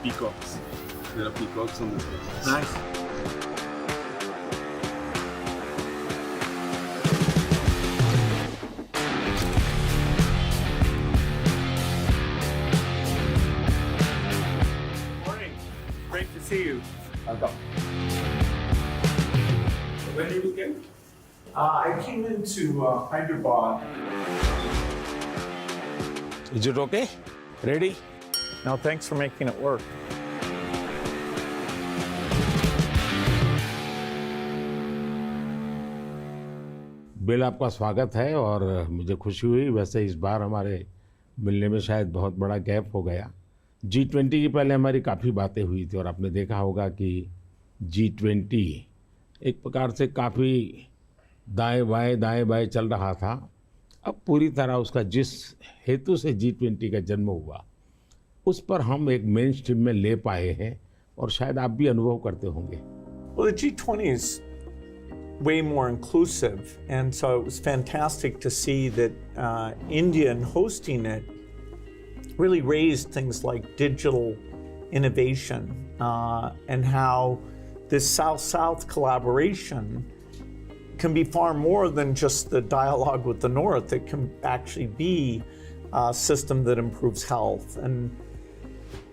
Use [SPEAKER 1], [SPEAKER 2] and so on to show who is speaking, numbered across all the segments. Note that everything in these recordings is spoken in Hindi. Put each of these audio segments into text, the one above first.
[SPEAKER 1] peacocks. There are peacocks on this one.
[SPEAKER 2] Nice. Morning. Great to see you.
[SPEAKER 3] Welcome.
[SPEAKER 2] When did you get? I came into Hyderabad.
[SPEAKER 3] Is it okay? Ready?
[SPEAKER 2] No, thanks for making it work.
[SPEAKER 3] Bill, आपका स्वागत है और मुझे खुशी हुई। वैसे इस बार हमारे मिलने में शायद बहुत बड़ा गैप हो गया। G20 की पहले हमारी काफ़ी बातें हुई थी और आपने देखा होगा कि G20 एक प्रकार से काफ़ी दाएं बाएं चल रहा था। अब पूरी तरह उसका जिस हेतु से G20 का जन्म हुआ उस पर हम एक मेन स्ट्रीम में ले पाए हैं और शायद आप भी अनुभव करते होंगे।
[SPEAKER 2] Well, the G20 is way more inclusive, and so it was fantastic to see that India, in hosting it, really raised things like digital innovation and how this South-South collaboration can be far more than just the dialogue with the North. It can actually be a system that improves health. And,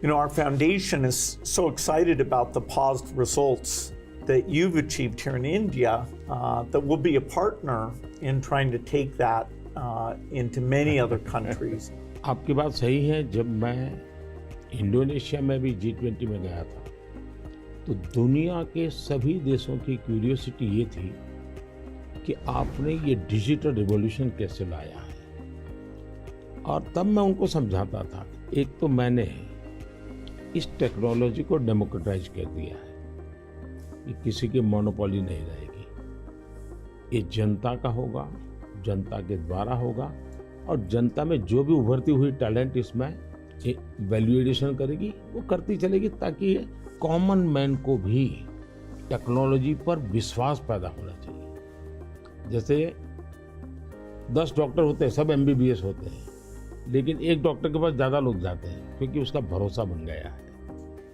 [SPEAKER 2] you know, our foundation is so excited about the positive results that you've achieved here in India that we'll be a partner in trying to take that into many other countries.
[SPEAKER 3] आपकी बात सही है। जब मैं इंडोनेशिया में भी G20 में गया था तो दुनिया के सभी देशों की क्यूरियोसिटी ये थी कि आपने ये डिजिटल रिवॉल्यूशन कैसे लाया है। और तब मैं उनको समझाता था, एक तो मैंने इस टेक्नोलॉजी को डेमोक्रेटाइज कर दिया है, ये किसी की मोनोपोली नहीं रहेगी, ये जनता का होगा, जनता के द्वारा होगा और जनता में जो भी उभरती हुई टैलेंट इसमें वैल्यू एडिशन करेगी वो करती चलेगी, ताकि कॉमन मैन को भी टेक्नोलॉजी पर विश्वास पैदा होना चाहिए। जैसे 10 डॉक्टर होते हैं, सब MBBS होते हैं, लेकिन एक डॉक्टर के पास ज़्यादा लोग जाते हैं क्योंकि उसका भरोसा बन गया है।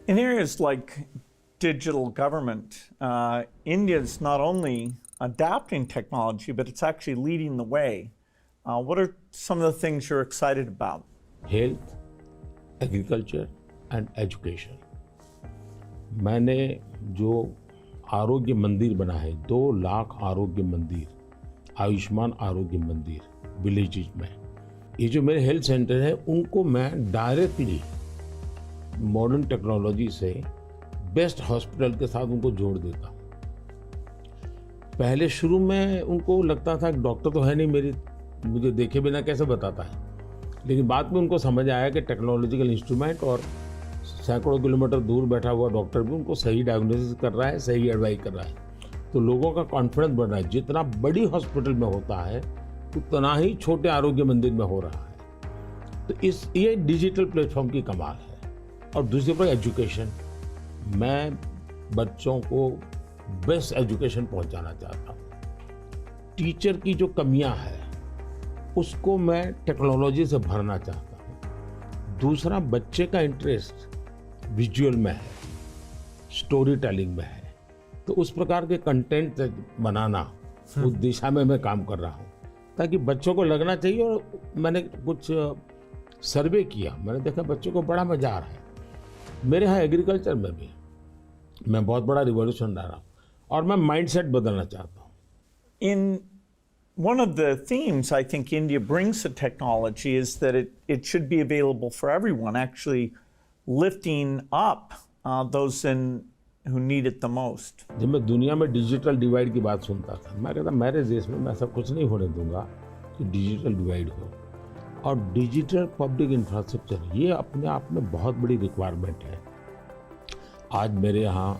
[SPEAKER 2] In areas like digital government, India is not only adapting technology, but it's actually leading the way. What are some of the things you're excited about?
[SPEAKER 3] Health, agriculture and education. मैंने जो आरोग्य मंदिर बना है, 2 लाख आरोग्य मंदिर, आयुष्मान आरोग्य मंदिर विलेजेस में, ये जो मेरे हेल्थ सेंटर है उनको मैं डायरेक्टली मॉडर्न टेक्नोलॉजी से बेस्ट हॉस्पिटल के साथ उनको जोड़ देता हूँ। पहले शुरू में उनको लगता था कि डॉक्टर तो है नहीं, मुझे देखे बिना कैसे बताता है, लेकिन बाद में उनको समझ आया कि टेक्नोलॉजिकल इंस्ट्रूमेंट और सैकड़ों किलोमीटर दूर बैठा हुआ डॉक्टर भी उनको सही डायग्नोसिस कर रहा है, सही एडवाइस कर रहा है, तो लोगों का कॉन्फिडेंस बढ़ रहा है। जितना बड़ी हॉस्पिटल में होता है उतना ही छोटे आरोग्य मंदिर में हो रहा है। तो ये डिजिटल प्लेटफॉर्म की कमाल है। और दूसरी पर एजुकेशन, मैं बच्चों को बेस्ट एजुकेशन पहुंचाना चाहता हूँ। टीचर की जो कमियां हैं उसको मैं टेक्नोलॉजी से भरना चाहता हूँ। दूसरा, बच्चे का इंटरेस्ट विजुअल में है, स्टोरी टेलिंग में है, तो उस प्रकार के कंटेंट बनाना, उस दिशा में मैं काम कर रहा हूँ ताकि बच्चों को लगना चाहिए। और मैंने कुछ सर्वे किया, मैंने देखा बच्चों को बड़ा मजा आ रहा है। मेरे यहाँ एग्रीकल्चर में भी मैं बहुत बड़ा रिवॉल्यूशन ला रहा हूँ और मैं माइंडसेट बदलना चाहता हूँ।
[SPEAKER 2] In one of the themes I think India brings to technology is that it should be available for everyone, actually lifting up those who need it the most.
[SPEAKER 3] जब मैं दुनिया में डिजिटल डिवाइड की बात सुनता था, मैं कहता मेरे देश में मैं ऐसा कुछ नहीं होने दूंगा कि डिजिटल डिवाइड हो। और डिजिटल पब्लिक इंफ्रास्ट्रक्चर ये अपने आप में बहुत बड़ी रिक्वायरमेंट है। आज मेरे यहाँ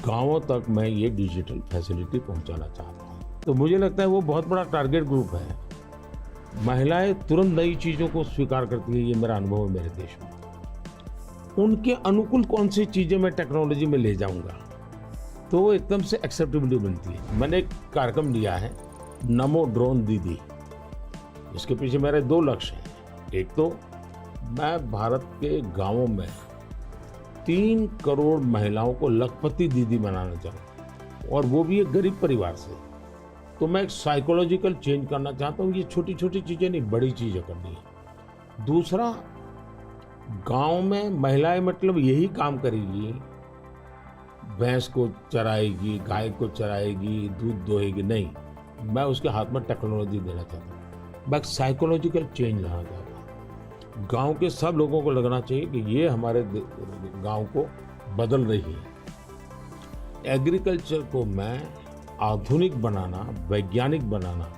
[SPEAKER 3] गांवों तक मैं ये डिजिटल फैसिलिटी पहुंचाना चाहता हूँ। तो मुझे लगता है वो बहुत बड़ा टारगेट ग्रुप है। महिलाएं तुरंत नई चीज़ों को स्वीकार करती है, ये मेरा अनुभव है मेरे देश में। उनके अनुकूल कौन सी चीज़ें मैं टेक्नोलॉजी में ले जाऊंगा तो वो एकदम से एक्सेप्टेबिलिटी बनती है। मैंने एक कार्यक्रम लिया है नमो ड्रोन दीदी, इसके पीछे मेरे 2 लक्ष्य हैं। एक तो मैं भारत के गांवों में 3 करोड़ महिलाओं को लखपति दीदी बनाना चाहूँ, और वो भी एक गरीब परिवार से। तो मैं एक साइकोलॉजिकल चेंज करना चाहता हूँ। ये छोटी छोटी चीज़ें नहीं, बड़ी चीज़ें करनी है। दूसरा, गांव में महिलाएं मतलब यही काम करेगी, भैंस को चराएगी, गाय को चराएगी, दूध दोहेगी, नहीं। मैं उसके हाथ में टेक्नोलॉजी देना चाहता हूँ। मैं साइकोलॉजिकल चेंज लाना चाहता हूँ। गांव के सब लोगों को लगना चाहिए कि ये हमारे गांव को बदल रही है। एग्रीकल्चर को मैं आधुनिक बनाना, वैज्ञानिक बनाना,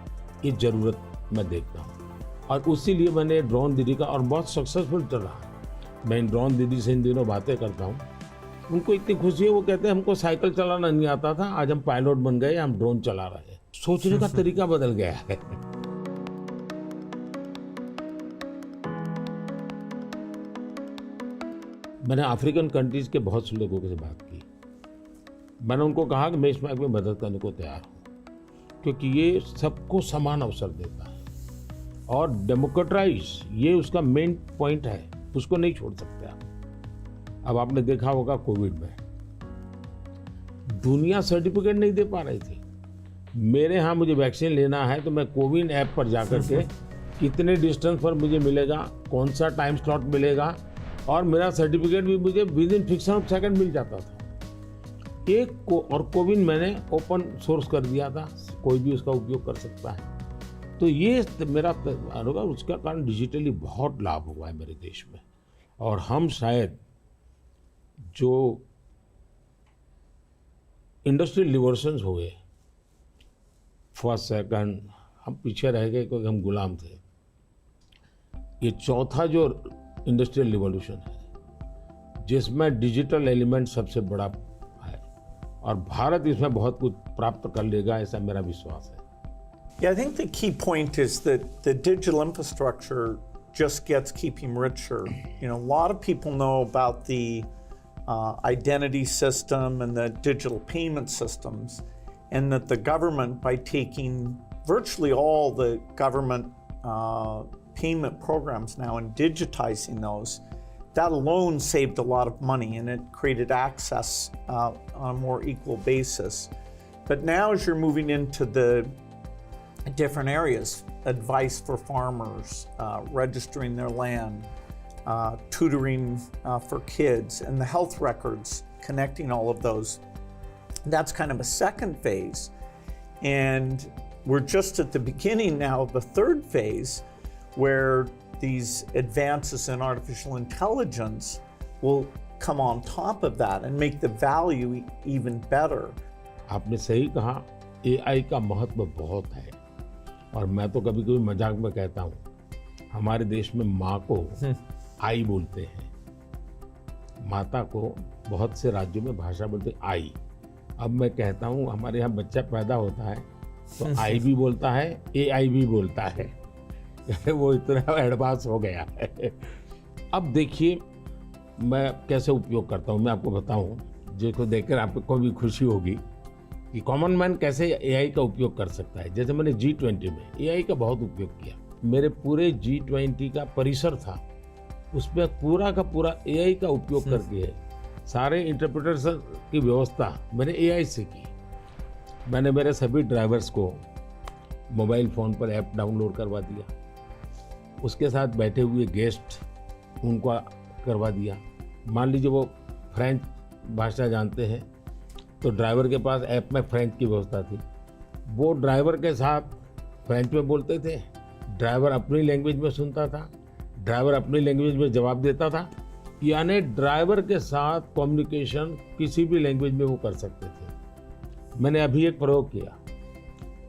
[SPEAKER 3] ये ज़रूरत मैं देखता हूँ। और उसी लिए मैंने ड्रोन दीदी का, और बहुत सक्सेसफुल चल रहा है। मैं इन ड्रोन दीदी से इन दिनों बातें करता हूँ, उनको इतनी खुशी है। वो कहते हैं हमको साइकिल चलाना नहीं आता था, आज हम पायलट बन गए, हम ड्रोन चला रहे हैं। सोचने का तरीका बदल गया है। मैंने अफ्रीकन कंट्रीज के बहुत से लोगों से बात की। मैंने उनको कहा कि मैं इसमें आपकी मदद करने को तैयार हूँ, क्योंकि ये सबको समान अवसर देता है और डेमोक्रेटाइज, ये उसका मेन पॉइंट है, उसको नहीं छोड़ सकते आप। अब आपने देखा होगा कोविड में दुनिया सर्टिफिकेट नहीं दे पा रही थी। मेरे यहाँ मुझे वैक्सीन लेना है तो मैं कोविन ऐप पर जाकर के कितने डिस्टेंस पर मुझे मिलेगा, कौन सा टाइम स्लॉट मिलेगा, और मेरा सर्टिफिकेट भी मुझे within fraction of second मिल जाता था। और कोविन मैंने ओपन सोर्स कर दिया था, कोई भी उसका उपयोग कर सकता है। तो ये मेरा होगा, उसका कारण डिजिटली बहुत लाभ हुआ है मेरे देश में। और हम शायद जो इंडस्ट्रियल रिवॉल्यूशंस हुए, फर्स्ट सेकंड, हम पीछे रह गए क्योंकि हम गुलाम थे। ये चौथा जो इंडस्ट्रियल रिवॉल्यूशन है, जिसमें डिजिटल एलिमेंट सबसे बड़ा है, और भारत इसमें बहुत कुछ प्राप्त कर लेगा, ऐसा मेरा विश्वास है।
[SPEAKER 2] Yeah, I think the key point is that the digital infrastructure just gets keeping richer. You know, a lot of people know about the identity system and the digital payment systems, and that the government, by taking virtually all the government payment programs now and digitizing those, that alone saved a lot of money and it created access on a more equal basis. But now as you're moving into the different areas, advice for farmers, registering their land, tutoring for kids, and the health records, connecting all of those, that's kind of a second phase. And we're just at the beginning now of the third phase, where these advances in artificial intelligence will come on top of that and make the value even better.
[SPEAKER 3] आपने सही कहा, AI का महत्व बहुत है। और मैं तो कभी कभी मजाक में कहता हूँ, हमारे देश में माँ को आई बोलते हैं, माता को बहुत से राज्यों में भाषा बोलते हैं आई। अब मैं कहता हूँ हमारे यहाँ बच्चा पैदा होता है तो आई भी बोलता है, AI भी बोलता है। वो इतना एडवांस हो गया है। अब देखिए मैं कैसे उपयोग करता हूँ, मैं आपको बताऊँ, जिसको देखकर आपको भी खुशी होगी कि कॉमन मैन कैसे AI का उपयोग कर सकता है। जैसे मैंने G20 में AI का बहुत उपयोग किया। मेरे पूरे G20 का परिसर था, उसमें पूरा का पूरा AI का उपयोग करके सारे इंटरप्रिटेशन की व्यवस्था मैंने AI से की। मैंने मेरे सभी ड्राइवर्स को मोबाइल फ़ोन पर ऐप डाउनलोड करवा दिया, उसके साथ बैठे हुए गेस्ट उनको करवा दिया। मान लीजिए वो फ्रेंच भाषा जानते हैं तो ड्राइवर के पास ऐप में फ्रेंच की व्यवस्था थी, वो ड्राइवर के साथ फ्रेंच में बोलते थे, ड्राइवर अपनी लैंग्वेज में सुनता था, ड्राइवर अपनी लैंग्वेज में जवाब देता था। यानी ड्राइवर के साथ कम्युनिकेशन किसी भी लैंग्वेज में वो कर सकते थे। मैंने अभी एक प्रयोग किया,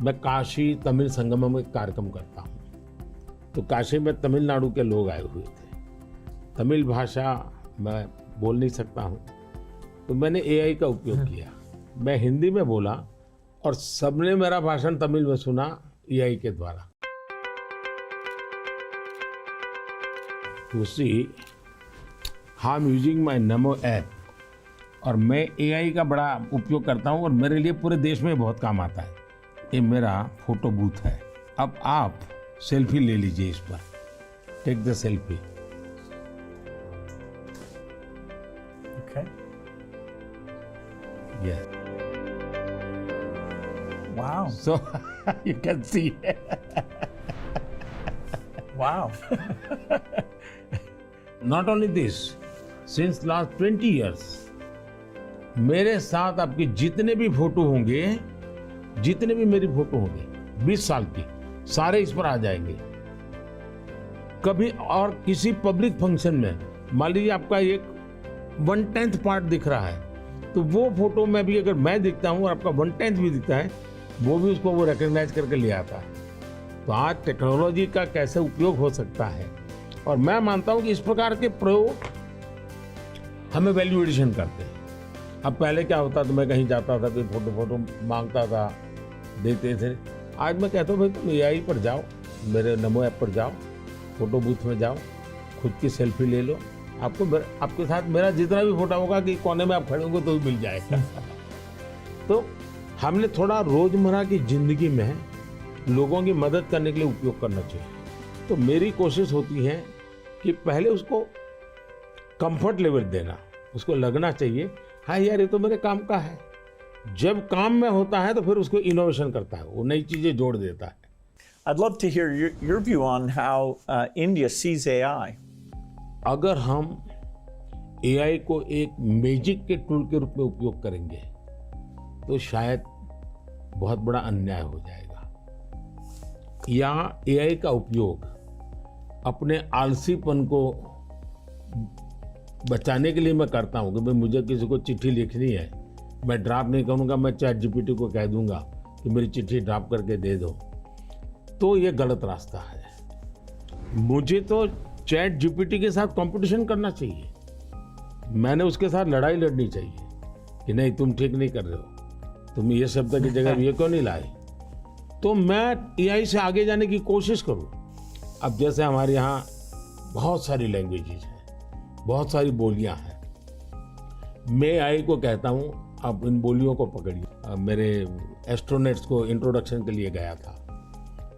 [SPEAKER 3] मैं काशी तमिल संगमम में कार्यक्रम करता हूँ, तो काशी में तमिलनाडु के लोग आए हुए थे, तमिल भाषा मैं बोल नहीं सकता हूँ, तो मैंने AI का उपयोग किया। मैं हिंदी में बोला और सबने मेरा भाषण तमिल में सुना AI के द्वारा। उसी हाँ यूजिंग माई नमो ऐप, और मैं AI का बड़ा उपयोग करता हूँ और मेरे लिए पूरे देश में बहुत काम आता है। ये मेरा फोटो बूथ है। अब आप सेल्फी ले लीजिए इस पर, take the selfie.
[SPEAKER 2] Okay.
[SPEAKER 3] Yeah.
[SPEAKER 2] Wow.
[SPEAKER 3] So you can see.
[SPEAKER 2] Wow.
[SPEAKER 3] Not only this, since last 20 years, मेरे साथ आपके जितने भी फोटो होंगे, जितने भी मेरी फोटो होंगे 20 साल की, सारे इस पर आ जाएंगे। कभी और किसी पब्लिक फंक्शन में मान लीजिए आपका एक 1/10 पार्ट दिख रहा है, तो वो फोटो में भी अगर मैं दिखता हूँ और आपका 1/10 भी दिखता है, वो भी उसको वो रिकग्नाइज करके ले आता है। तो आज टेक्नोलॉजी का कैसे उपयोग हो सकता है, और मैं मानता हूँ कि इस प्रकार के प्रयोग हमें वैल्यू एडिशन करते हैं। अब पहले क्या होता था, मैं कहीं जाता था, कोई फोटो मांगता था, देते थे। आज मैं कहता हूँ भाई तुम AI पर जाओ, मेरे नमो ऐप पर जाओ, फोटो बूथ में जाओ, खुद की सेल्फी ले लो, आपके साथ मेरा जितना भी फोटो होगा कि कोने में आप खड़े होंगे तो मिल जाएगा। तो हमने थोड़ा रोजमर्रा की जिंदगी में लोगों की मदद करने के लिए उपयोग करना चाहिए। तो मेरी कोशिश होती है कि पहले उसको कंफर्ट लेवल देना, उसको लगना चाहिए हाँ यार ये तो मेरे काम का है। जब काम में होता है तो फिर उसको इनोवेशन करता है, वो नई चीजें जोड़ देता है।
[SPEAKER 2] I'd love to hear your view on how India sees AI.
[SPEAKER 3] अगर हम AI को एक मैजिक के टूल के रूप में उपयोग करेंगे तो शायद बहुत बड़ा अन्याय हो जाएगा। या AI का उपयोग अपने आलसीपन को बचाने के लिए मैं करता हूँ कि भाई मुझे किसी को चिट्ठी लिखनी है, मैं ड्राफ्ट नहीं करूँगा, मैं ChatGPT को कह दूंगा कि मेरी चिट्ठी ड्राफ्ट करके दे दो, तो ये गलत रास्ता है। मुझे तो ChatGPT के साथ कंपटीशन करना चाहिए, मैंने उसके साथ लड़ाई लड़नी चाहिए कि नहीं तुम ठीक नहीं कर रहे हो, तुम ये शब्द की जगह ये क्यों नहीं लाए। तो मैं AI से आगे जाने की कोशिश करूँ। अब जैसे हमारे यहाँ बहुत सारी लैंग्वेजेज हैं, बहुत सारी बोलियां हैं, मैं AI को कहता हूँ आप इन बोलियों को पकड़िए। मेरे एस्ट्रोनॉट्स को इंट्रोडक्शन के लिए गया था,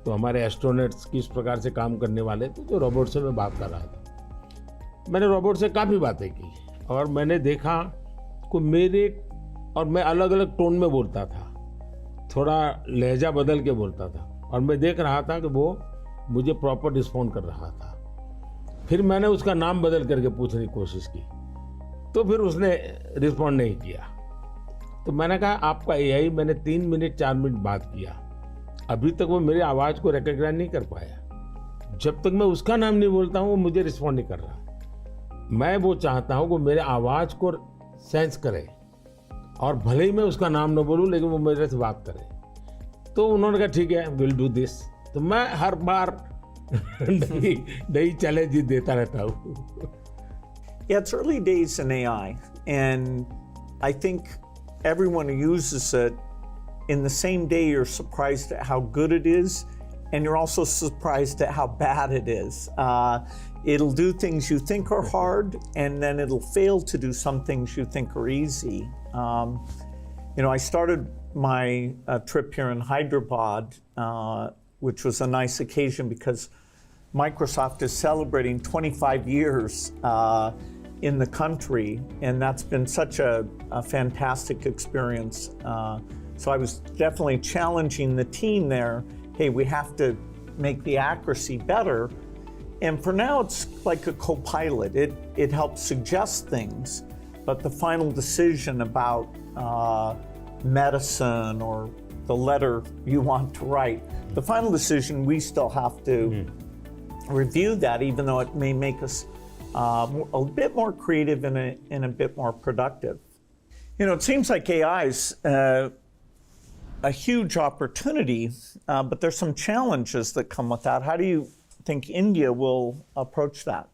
[SPEAKER 3] तो हमारे एस्ट्रोनॉट्स किस प्रकार से काम करने वाले थे, तो रोबोट से मैं बात कर रहा था। मैंने रोबोट से काफ़ी बातें की और मैंने देखा कि मैं अलग अलग टोन में बोलता था, थोड़ा लहजा बदल के बोलता था, और मैं देख रहा था कि वो मुझे प्रॉपर रिस्पॉन्ड कर रहा था। फिर मैंने उसका नाम बदल करके पूछने की कोशिश की, तो फिर उसने रिस्पॉन्ड नहीं किया। तो मैंने कहा आपका AI, मैंने 3 मिनट 4 मिनट बात किया, अभी तक वो मेरी आवाज़ को रिकॉग्नाइज नहीं कर पाया। जब तक मैं उसका नाम नहीं बोलता हूँ वो मुझे रिस्पॉन्ड नहीं कर रहा। मैं वो चाहता हूँ कि मेरे आवाज़ को सेंस करे, और भले ही मैं उसका नाम न बोलूँ लेकिन वो मेरे से बात करे। तो उन्होंने कहा ठीक है, विल डू दिस। तो मैं हर बार नई चैलेंज देता रहता हूँ।
[SPEAKER 2] Yeah, it's early days in AI, and I think everyone who uses it, in the same day you're surprised at how good it is, and you're also surprised at how bad it is. It'll do things you think are hard, and then it'll fail to do some things you think are easy. I started my trip here in Hyderabad, which was a nice occasion because Microsoft is celebrating 25 years in the country, and that's been such a fantastic experience. So I was definitely challenging the team there. Hey, we have to make the accuracy better. And for now, it's like a co-pilot. It helps suggest things, but the final decision about medicine or the letter you want to write, the final decision, we still have to review that, even though it may make us a bit more creative and a bit more productive. It seems like AI is a huge opportunity, but there's some challenges that come with that. How do you think India will approach that?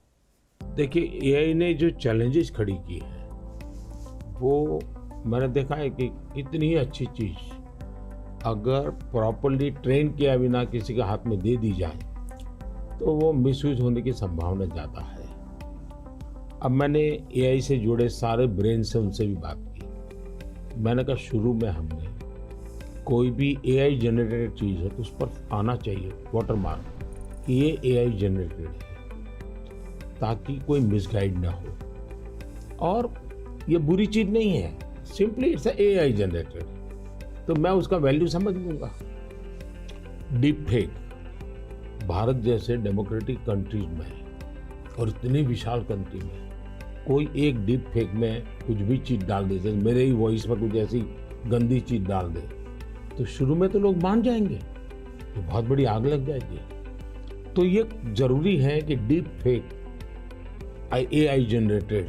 [SPEAKER 3] देखिए, AI ने जो चैलेंजेस खड़ी की है, वो मैंने देखा है कि इतनी अच्छी चीज अगर प्रॉपर्ली ट्रेन किया बिना किसी के हाथ में दे दी जाए तो वो मिसयूज होने की संभावना ज़्यादा है। अब मैंने AI से जुड़े सारे ब्रेन से उनसे भी बात की। मैंने कहा शुरू में हमने कोई भी AI जनरेटेड चीज़ है तो उस पर आना चाहिए वाटरमार्क कि ये AI जनरेटेड है, ताकि कोई मिसगाइड ना हो। और ये बुरी चीज नहीं है, सिंपली इट्स AI जनरेटेड, तो मैं उसका वैल्यू समझ लूंगा। डीप फेक भारत जैसे डेमोक्रेटिक कंट्रीज में और इतनी विशाल कंट्री में कोई एक डीप फेक में कुछ भी चीज डाल दे, जैसे मेरे ही वॉइस में कुछ ऐसी गंदी चीज डाल दे, तो शुरू में तो लोग मान जाएंगे, तो बहुत बड़ी आग लग जाएगी। तो ये जरूरी है कि डीप फेक AI जनरेटेड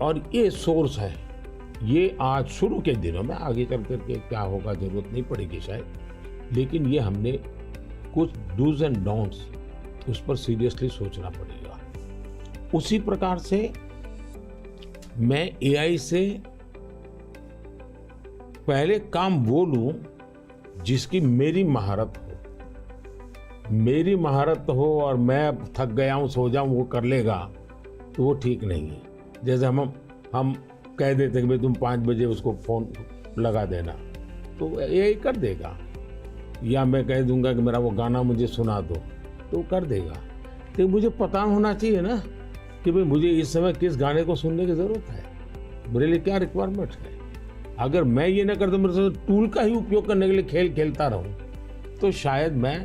[SPEAKER 3] और ये सोर्स है, ये आज शुरू के दिनों में, आगे चल करके क्या होगा जरूरत नहीं पड़ेगी शायद, लेकिन ये हमने कुछ डूज एंड डोंट्स उस पर सीरियसली सोचना पड़ेगा। उसी प्रकार से मैं AI से पहले काम वो लूं जिसकी मेरी महारत हो। मेरी महारत हो और मैं थक गया हूं, सो जाऊं, वो कर लेगा, तो वो ठीक नहीं है। जैसे हम कह देते कि भाई तुम 5 बजे उसको फोन लगा देना, तो AI कर देगा, या मैं कह दूंगा कि मेरा वो गाना मुझे सुना दो, तो वो कर देगा। तो मुझे पता होना चाहिए ना कि भाई मुझे इस समय किस गाने को सुनने की जरूरत है, मेरे लिए क्या रिक्वायरमेंट है। अगर मैं ये ना कर दूं, मेरे से टूल का ही उपयोग करने के लिए खेल खेलता रहूं, तो शायद मैं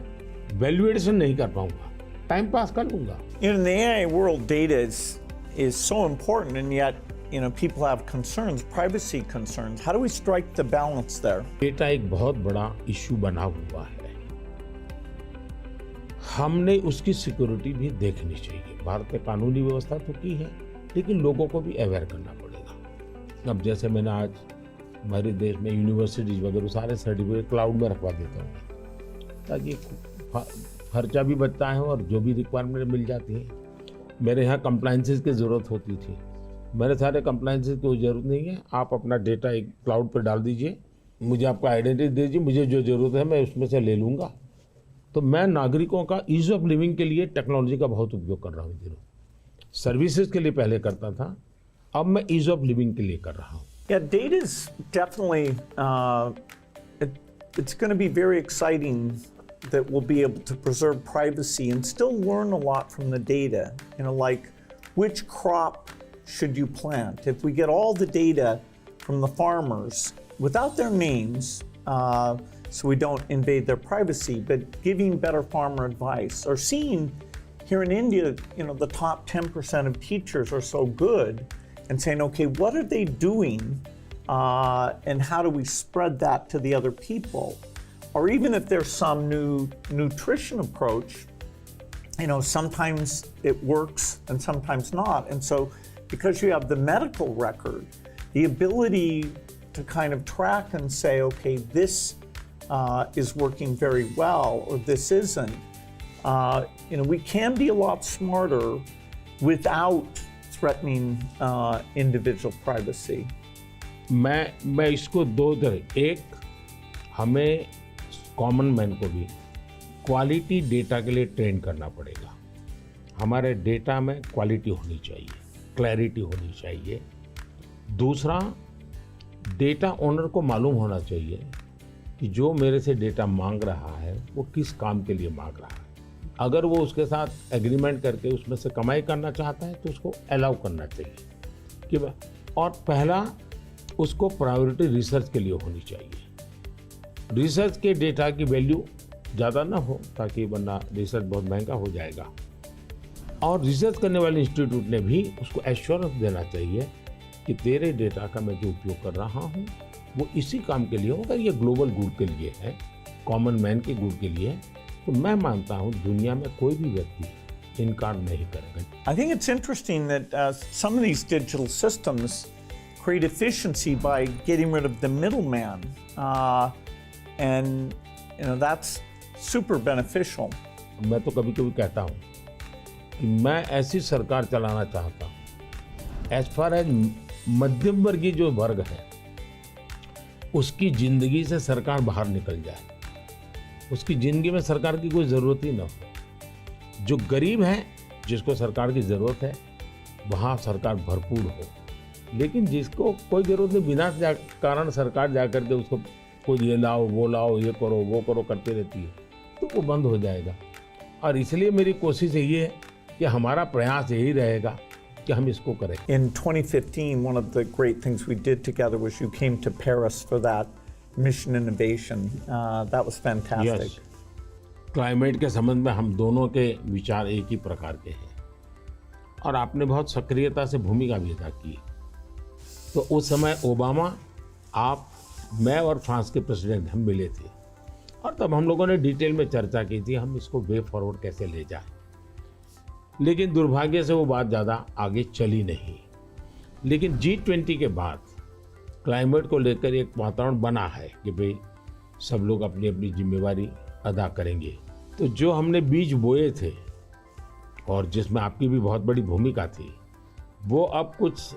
[SPEAKER 3] वैल्यूएशन नहीं कर पाऊंगा, टाइम पास कर लूंगा।
[SPEAKER 2] In the AI world, data is so important, and yet, people have concerns, privacy concerns. How do we strike the balance there?
[SPEAKER 3] Data एक बहुत बड़ा इश्यू बना हुआ है, हमने उसकी सिक्योरिटी भी देखनी चाहिए। भारत में कानूनी व्यवस्था तो की है, लेकिन लोगों को भी अवेयर करना पड़ेगा। अब जैसे मैंने आज हमारे देश में यूनिवर्सिटीज वगैरह सारे सर्टिफिकेट क्लाउड में रखवा देता हूँ, ताकि खर्चा भी बचता है और जो भी रिक्वायरमेंट मिल जाती है। मेरे यहाँ कंप्लायंसेस की ज़रूरत होती थी, मेरे सारे कंप्लायंसेस की कोई ज़रूरत नहीं है, आप अपना डेटा एक क्लाउड पर डाल दीजिए, मुझे आपका आइडेंटिटी दीजिए, मुझे जो ज़रूरत है मैं उसमें से ले लूँगा। तो मैं नागरिकों का ईज ऑफ लिविंग के लिए टेक्नोलॉजी का बहुत उपयोग कर रहा हूँ। दिनों सर्विसेज के लिए पहले करता था, अब मैं ईज ऑफ लिविंग के लिए कर रहा हूँ।
[SPEAKER 2] Yeah, data is definitely, it's going to be very exciting that we'll be able to preserve privacy and still learn a lot from the data. Like which crop should you plant? If we get all the data from the farmers without their names, so we don't invade their privacy, but giving better farmer advice, or seeing here in India, the top 10% of teachers are so good, and saying, okay, what are they doing, and how do we spread that to the other people? Or even if there's some new nutrition approach, sometimes it works and sometimes not. And so because you have the medical record, the ability to kind of track and say, okay, this is working very well, or this isn't, we can be a lot smarter without threatening individual privacy.
[SPEAKER 3] मैं इसको दो तरह, एक हमें कॉमन मैन को भी क्वालिटी डेटा के लिए ट्रेन करना पड़ेगा। हमारे डेटा में क्वालिटी होनी चाहिए, क्लैरिटी होनी चाहिए। दूसरा, डेटा ओनर को मालूम होना चाहिए कि जो मेरे से डेटा मांग रहा है वो किस काम के लिए मांग रहा है। अगर वो उसके साथ एग्रीमेंट करके उसमें से कमाई करना चाहता है तो उसको अलाउ करना चाहिए कि और पहला, उसको प्रायोरिटी रिसर्च के लिए होनी चाहिए। रिसर्च के डेटा की वैल्यू ज़्यादा ना हो, ताकि वरना रिसर्च बहुत महंगा हो जाएगा। और रिसर्च करने वाले इंस्टीट्यूट ने भी उसको एश्योरेंस देना चाहिए कि तेरे डेटा का मैं जो उपयोग कर रहा हूँ वो इसी काम के लिए हो, अगर ये ग्लोबल गुड के लिए है, कॉमन मैन के गुड के लिए, तो मैं मानता हूँ दुनिया में कोई भी व्यक्ति इनकार नहीं करेगा।
[SPEAKER 2] I think it's interesting that some of these digital systems create efficiency by getting rid of the middleman, and that's super beneficial.
[SPEAKER 3] मैं तो कभी कभी कहता हूँ कि मैं ऐसी सरकार चलाना चाहता हूँ एज फार एज मध्यम वर्गीय जो वर्ग है उसकी जिंदगी से सरकार बाहर निकल जाए, उसकी जिंदगी में सरकार की कोई ज़रूरत ही ना हो। जो गरीब है जिसको सरकार की ज़रूरत है वहाँ सरकार भरपूर हो, लेकिन जिसको कोई ज़रूरत नहीं, बिना कारण सरकार जा कर के उसको कोई ये लाओ वो लाओ, ये करो वो करो करती रहती है, तो वो बंद हो जाएगा। और इसलिए मेरी कोशिश यही है कि हमारा प्रयास यही रहेगा कि हम इसको करें।
[SPEAKER 2] In 2015, one of the great things we did together was you came to Paris for that mission innovation. That was fantastic.
[SPEAKER 3] Yes. Climate के संबंध में हम दोनों के विचार एक ही प्रकार के हैं और आपने बहुत सक्रियता से भूमिका भी अदा की। तो उस समय ओबामा, आप, मैं और फ्रांस के प्रेसिडेंट हम मिले थे और तब हम लोगों ने डिटेल में चर्चा की थी हम इसको वे फॉरवर्ड कैसे ले जाएं। लेकिन दुर्भाग्य से वो बात ज़्यादा आगे चली नहीं। लेकिन G20 के बाद क्लाइमेट को लेकर एक वातावरण बना है कि भाई सब लोग अपनी अपनी जिम्मेवारी अदा करेंगे। तो जो हमने बीज बोए थे और जिसमें आपकी भी बहुत बड़ी भूमिका थी, वो अब कुछ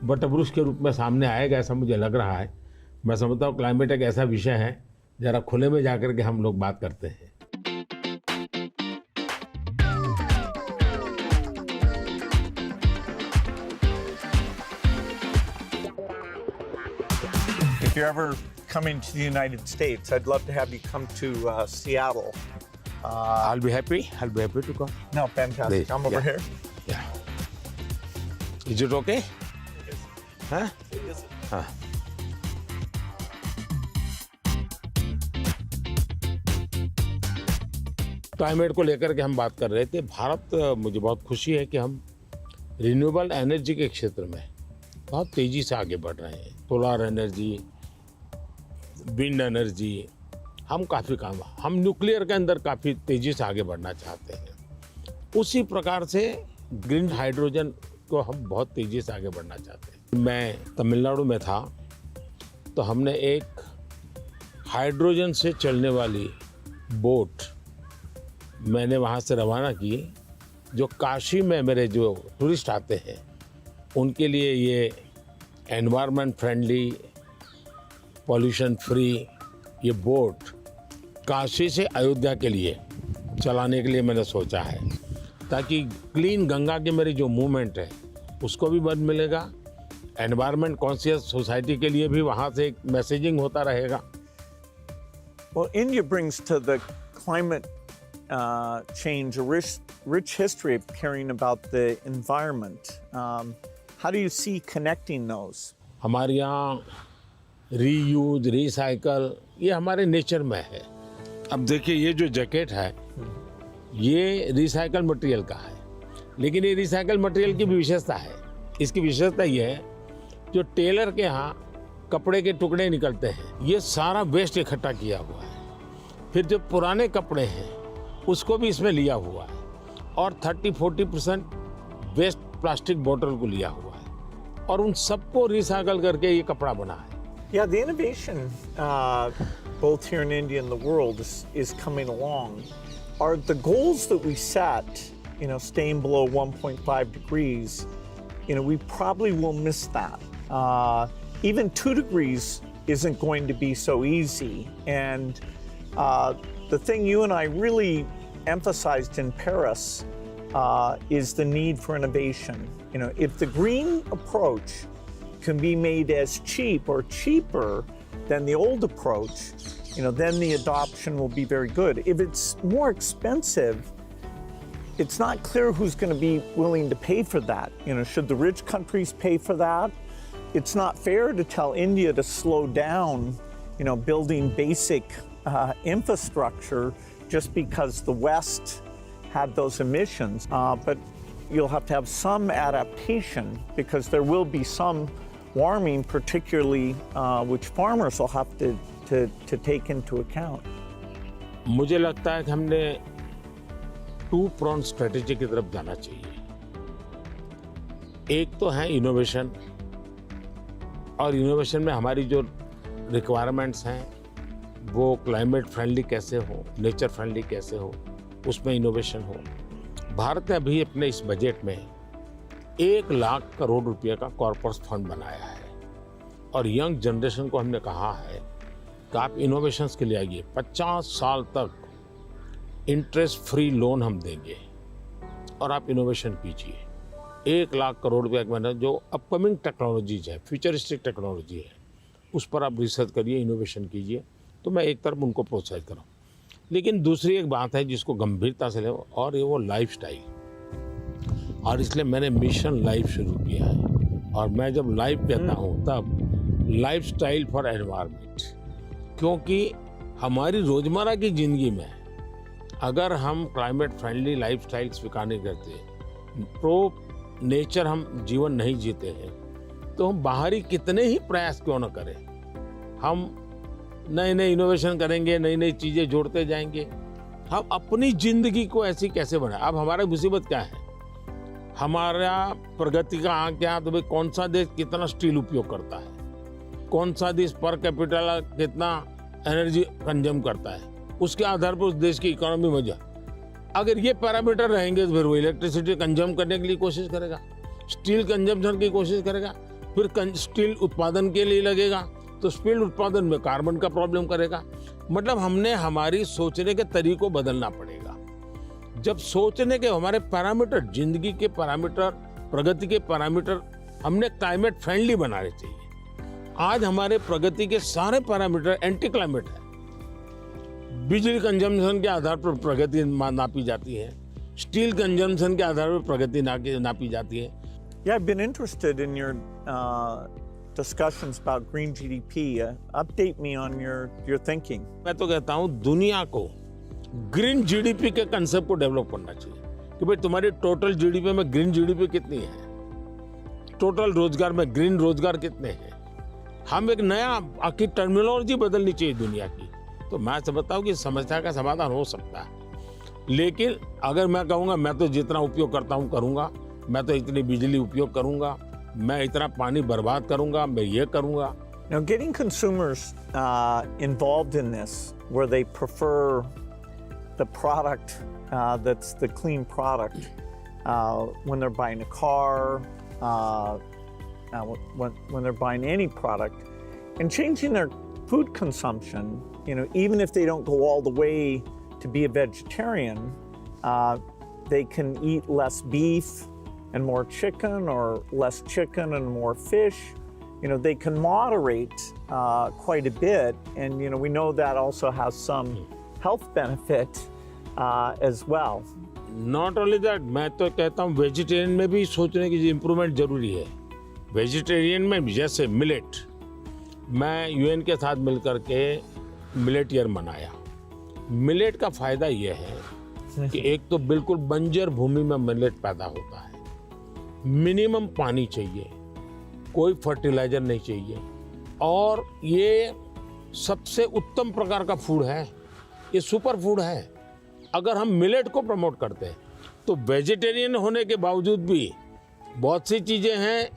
[SPEAKER 3] वटवृक्ष के रूप में सामने आएगा ऐसा मुझे लग रहा है। मैं समझता हूँ क्लाइमेट एक ऐसा विषय है जरा खुले में जाकर के हम लोग बात करते हैं।
[SPEAKER 2] If you're ever coming to the United States, I'd love to have you come to Seattle.
[SPEAKER 3] I'll be happy to come.
[SPEAKER 2] No, fantastic.
[SPEAKER 3] Please,
[SPEAKER 2] I'm over
[SPEAKER 3] yeah.
[SPEAKER 2] here.
[SPEAKER 3] Yeah. Is it okay? Huh? हाँ। क्लाइमेट को लेकर के हम बात कर रहे थे। भारत, मुझे बहुत खुशी है कि हम रिन्यूएबल एनर्जी के क्षेत्र में बहुत तेज़ी से आगे बढ़ रहे हैं। सोलर एनर्जी, विंड एनर्जी, हम काफ़ी काम, हम न्यूक्लियर के अंदर काफ़ी तेज़ी से आगे बढ़ना चाहते हैं। उसी प्रकार से ग्रीन हाइड्रोजन को हम बहुत तेज़ी से आगे बढ़ना चाहते हैं। मैं तमिलनाडु में था तो हमने एक हाइड्रोजन से चलने वाली बोट मैंने वहाँ से रवाना की, जो काशी में मेरे जो टूरिस्ट आते हैं उनके लिए ये एनवायरनमेंट फ्रेंडली, पॉल्यूशन फ्री ये बोट काशी से अयोध्या के लिए चलाने के लिए मैंने सोचा है, ताकि क्लीन गंगा की मेरी जो मूवमेंट है उसको भी मदद मिलेगा। एनवायरनमेंट कॉन्शियस सोसाइटी के लिए भी वहाँ से एक मैसेजिंग होता रहेगा।
[SPEAKER 2] Well, India brings to the climate change a rich history of caring about the environment. How do you see connecting those?
[SPEAKER 3] हमारे यहाँ रीयूज, रिसाइकल ये हमारे नेचर में है। अब देखिए ये जो जैकेट है ये रिसाइकल मटेरियल का है, लेकिन ये रिसाइकल मटेरियल की भी विशेषता है। इसकी विशेषता ये है, जो टेलर के यहाँ कपड़े के टुकड़े निकलते हैं ये सारा वेस्ट इकट्ठा किया हुआ है। फिर जो पुराने कपड़े हैं उसको भी इसमें लिया हुआ है और 30-40% वेस्ट प्लास्टिक बोतल को लिया हुआ है और उन सबको रिसाइकल करके ये कपड़ा बना है।
[SPEAKER 2] Yeah, the innovation both here in India and the world is coming along. Are the goals that we set, staying below 1.5 degrees, we probably will miss that. Even 2 degrees isn't going to be so easy. And the thing you and I really emphasized in Paris is the need for innovation. If the green approach can be made as cheap or cheaper than the old approach, then the adoption will be very good. If it's more expensive, it's not clear who's going to be willing to pay for that. Should the rich countries pay for that? It's not fair to tell India to slow down, building basic infrastructure just because the West had those emissions. But you'll have to have some adaptation because there will be some warming, particularly which farmers will have to take into account.
[SPEAKER 3] मुझे लगता है कि हमने 2-pronged strategy की तरफ जाना चाहिए। एक तो है इनोवेशन, और इनोवेशन में हमारी जो रिक्वायरमेंट्स हैं वो क्लाइमेट फ्रेंडली कैसे हो, नेचर फ्रेंडली कैसे हो, उसमें इनोवेशन हो। भारत ने अभी अपने इस बजट में 1 लाख करोड़ रुपए का कॉर्पस फंड बनाया है और यंग जनरेशन को हमने कहा है कि आप इनोवेशंस के लिए आइए। 50 साल तक इंटरेस्ट फ्री लोन हम देंगे और आप इनोवेशन कीजिए। 1 लाख करोड़ रुपए का मैंने जो अपकमिंग टेक्नोलॉजीज है, फ्यूचरिस्टिक टेक्नोलॉजी है, उस पर आप रिसर्च करिए, इनोवेशन कीजिए। तो मैं एक तरफ उनको प्रोत्साहित करूँ, लेकिन दूसरी एक बात है जिसको गंभीरता से ले, और ये वो लाइफस्टाइल। और इसलिए मैंने मिशन लाइफ शुरू किया है। और मैं जब लाइफ कहता हूँ तब लाइफस्टाइल फॉर एनवायरनमेंट, क्योंकि हमारी रोजमर्रा की जिंदगी में अगर हम क्लाइमेट फ्रेंडली लाइफस्टाइल स्वीकार नहीं करते, प्रो नेचर हम जीवन नहीं जीते हैं, तो हम बाहरी कितने ही प्रयास क्यों न करें, हम नए नए इनोवेशन करेंगे, नई नई चीजें जोड़ते जाएंगे, हम अपनी जिंदगी को ऐसी कैसे बनाए। अब हमारा मुसीबत क्या है, हमारा प्रगति का आंक क्या, तो भाई कौन सा देश कितना स्टील उपयोग करता है, कौन सा देश पर कैपिटल कितना एनर्जी कंज्यूम करता है, उसके आधार पर उस देश की इकोनॉमी में जा। अगर ये पैरामीटर रहेंगे तो फिर वो इलेक्ट्रिसिटी कंज्यूम करने के लिए कोशिश करेगा, स्टील कंजम्पशन की कोशिश करेगा, फिर स्टील उत्पादन के लिए लगेगा, तो स्टील उत्पादन में कार्बन का प्रॉब्लम करेगा। मतलब हमने हमारी सोचने के तरीकों बदलना पड़ेगा। जब सोचने के हमारे पैरामीटर, जिंदगी के पैरामीटर, प्रगति के पैरामीटर हमने क्लाइमेट फ्रेंडली बनाने चाहिए। आज हमारे प्रगति के सारे पैरामीटर एंटी क्लाइमेट है। बिजली कंजम्पशन के आधार पर प्रगति नापी जाती है, स्टील कंजम्पशन के आधार पर प्रगति नापी जाती है।
[SPEAKER 2] Yeah, I've been interested in your discussions about green GDP. Update me on your thinking.
[SPEAKER 3] मैं तो कहता हूँ दुनिया को ग्रीन जीडीपी के कंसेप्ट को डेवलप करना चाहिए कि भाई तुम्हारी टोटल जीडीपी में ग्रीन जीडीपी कितनी है, टोटल रोजगार में ग्रीन रोजगार कितने हैं। हम एक नया आखिर टर्मिनोलॉजी बदलनी चाहिए दुनिया की। तो मैं समझता हूँ कि समस्या का समाधान हो सकता है, लेकिन अगर मैं कहूँगा मैं तो जितना उपयोग करता हूँ करूँगा, मैं तो इतनी बिजली उपयोग करूँगा, मैं इतना पानी बर्बाद करूँगा, मैं ये करूँगा।
[SPEAKER 2] Now, getting consumers involved in this, where they prefer the product that's the clean product when they're buying a car, when they're buying any product, and changing their food consumption. You know, even if they don't go all the way to be a vegetarian, they can eat less beef and more chicken, or less chicken and more fish. You know, they can moderate quite a bit, and you know, we know that also has some health benefit as well.
[SPEAKER 3] Not only that, मैं तो कहता हूँ वेजिटेरियन में भी सोचने की इम्प्रूवमेंट जरूरी है। वेजिटेरियन में जैसे मिलेट, मैं यूएन के साथ मिलकर के मिलेट ईयर मनाया। मिलेट का फायदा यह है कि एक तो बिल्कुल बंजर भूमि में मिलेट पैदा होता है, मिनिमम पानी चाहिए, कोई फर्टिलाइजर नहीं चाहिए, और ये सबसे उत्तम प्रकार का फूड है, ये सुपर फूड है। अगर हम मिलेट को प्रमोट करते हैं तो वेजिटेरियन होने के बावजूद भी बहुत सी चीजें हैं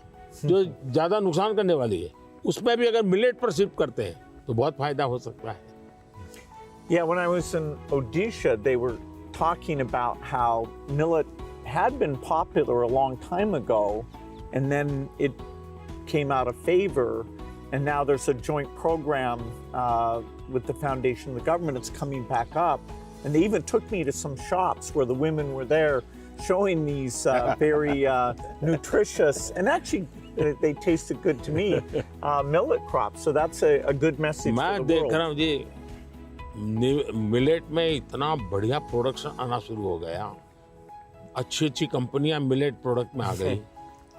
[SPEAKER 3] जो ज्यादा नुकसान करने वाली है, उसमें भी अगर मिलेट पर शिफ्ट करते हैं तो बहुत फायदा हो सकता है।
[SPEAKER 2] Yeah, when I was in Odisha, they were talking about how millet had been popular a long time ago, and then it came out of favor, and now there's a joint program with the foundation and the government. It's coming back up, and they even took me to some shops where the women were there showing these very nutritious, and actually they tasted good to me, millet crops. So that's a good message
[SPEAKER 3] मैं
[SPEAKER 2] for the
[SPEAKER 3] देख
[SPEAKER 2] world.
[SPEAKER 3] रहा हूँ जी, मिलेट में इतना बढ़िया प्रोडक्शन आना शुरू हो गया, अच्छी अच्छी कंपनियां मिलेट प्रोडक्ट में आ गई,